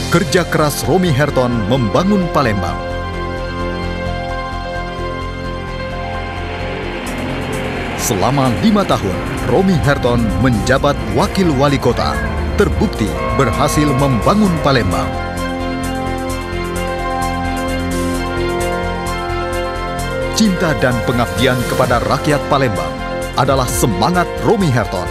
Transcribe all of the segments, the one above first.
Kerja keras Romy Herton membangun Palembang. Selama 5 tahun, Romy Herton menjabat Wakil Wali Kota, terbukti berhasil membangun Palembang. Cinta dan pengabdian kepada rakyat Palembang adalah semangat Romy Herton.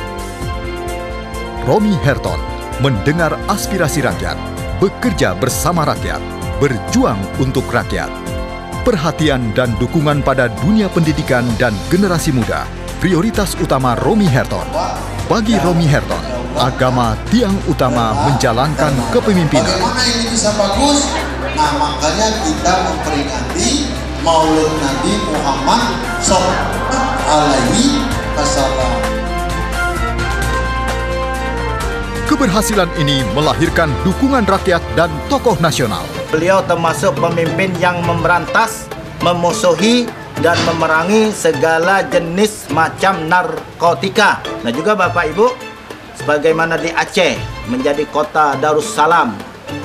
Romy Herton mendengar aspirasi rakyat, bekerja bersama rakyat, berjuang untuk rakyat. Perhatian dan dukungan pada dunia pendidikan dan generasi muda, prioritas utama Romy Herton. Bagi Romy Herton, agama tiang utama menjalankan kepemimpinan. Bagaimana ini bisa bagus? Nah, makanya kita memperingati Maulid Nabi Muhammad SAW. Keberhasilan ini melahirkan dukungan rakyat dan tokoh nasional. Beliau termasuk pemimpin yang memberantas, memusuhi, dan memerangi segala jenis macam narkotika. Nah juga Bapak Ibu, sebagaimana di Aceh menjadi kota Darussalam,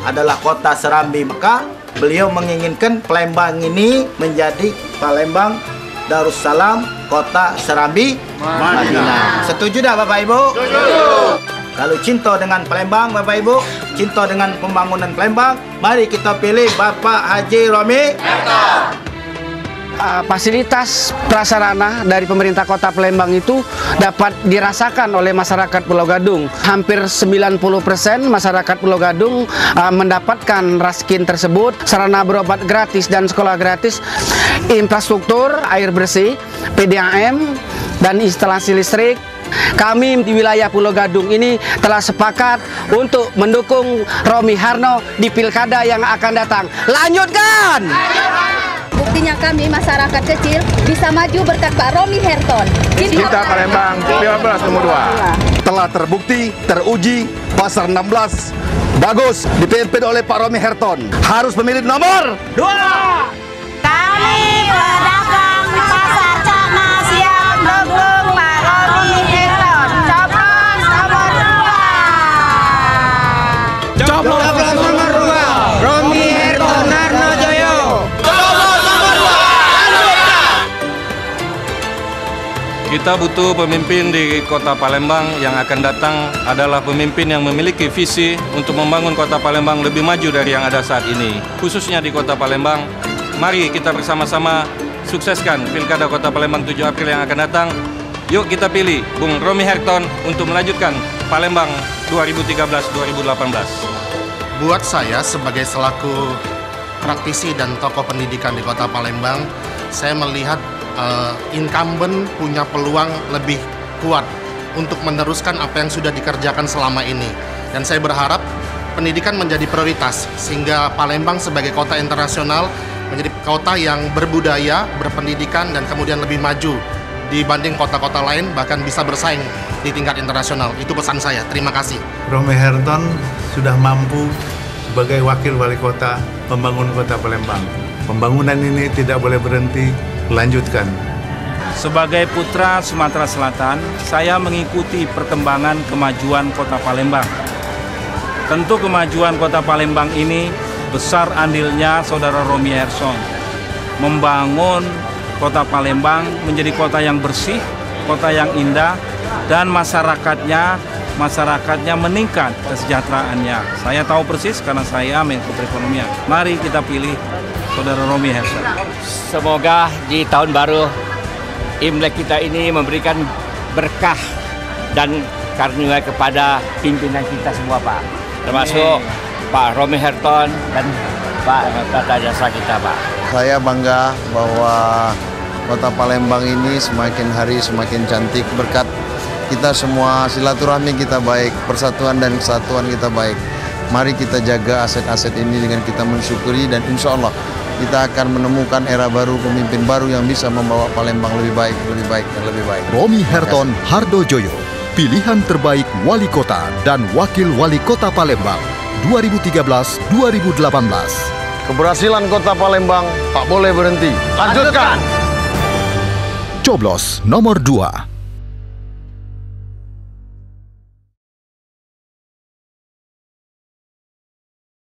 adalah kota Serambi Mekah, beliau menginginkan Palembang ini menjadi Palembang Darussalam, kota Serambi Madinah. Setuju dah Bapak Ibu? Setuju. Kalau cinta dengan Palembang, Bapak Ibu, cinta dengan pembangunan Palembang, mari kita pilih Bapak Haji Romy Herton. Fasilitas prasarana dari pemerintah Kota Palembang itu dapat dirasakan oleh masyarakat Pulau Gadung. Hampir 90% masyarakat Pulau Gadung mendapatkan raskin tersebut, sarana berobat gratis dan sekolah gratis, infrastruktur air bersih, PDAM, dan instalasi listrik. Kami di wilayah Pulau Gadung ini telah sepakat untuk mendukung Romy Herton di pilkada yang akan datang. Lanjutkan! Buktinya kami masyarakat kecil bisa maju berkat Pak Romy Herton. Cinta Palembang 15 nomor 2. Telah terbukti, teruji, pasar 16 bagus dipimpin oleh Pak Romy Herton. Harus memilih nomor 2. Kami pedagang pasar Cakna siap mendukung Pak Romy Herton. Coblos nomor 2. Coblos nomor 2. Romy Herton Narnojoyo. Kita butuh pemimpin di Kota Palembang yang akan datang adalah pemimpin yang memiliki visi untuk membangun Kota Palembang lebih maju dari yang ada saat ini. Khususnya di Kota Palembang, mari kita bersama-sama sukseskan Pilkada Kota Palembang 7 April yang akan datang. Yuk kita pilih Bung Romy Herton untuk melanjutkan Palembang 2013-2018. Buat saya sebagai selaku praktisi dan tokoh pendidikan di Kota Palembang, saya melihat incumbent punya peluang lebih kuat untuk meneruskan apa yang sudah dikerjakan selama ini. Dan saya berharap pendidikan menjadi prioritas sehingga Palembang sebagai kota internasional menjadi kota yang berbudaya, berpendidikan, dan kemudian lebih maju dibanding kota-kota lain, bahkan bisa bersaing di tingkat internasional. Itu pesan saya. Terima kasih. Romy Herton sudah mampu sebagai wakil wali kota membangun Kota Palembang. Pembangunan ini tidak boleh berhenti, lanjutkan. Sebagai putra Sumatera Selatan, saya mengikuti perkembangan kemajuan Kota Palembang. Tentu kemajuan Kota Palembang ini besar andilnya Saudara Romy Herton. Membangun Kota Palembang menjadi kota yang bersih, kota yang indah, dan masyarakatnya meningkat kesejahteraannya. Saya tahu persis karena saya Menko Perekonomian. Mari kita pilih Saudara Romy Herton. Semoga di tahun baru Imlek kita ini memberikan berkah dan karunia kepada pimpinan kita semua, Pak. Termasuk Pak Romy Herton dan Pak Tata Jasa kita, Pak. Saya bangga bahwa Kota Palembang ini semakin hari semakin cantik berkat kita semua, silaturahmi kita baik, persatuan dan kesatuan kita baik. Mari kita jaga aset-aset ini dengan kita mensyukuri, dan insya Allah kita akan menemukan era baru, pemimpin baru yang bisa membawa Palembang lebih baik, dan lebih baik. Romy Herton Hardojoyo, pilihan terbaik wali kota dan wakil wali kota Palembang 2013-2018. Keberhasilan Kota Palembang tak boleh berhenti. Lanjutkan! Coblos nomor 2.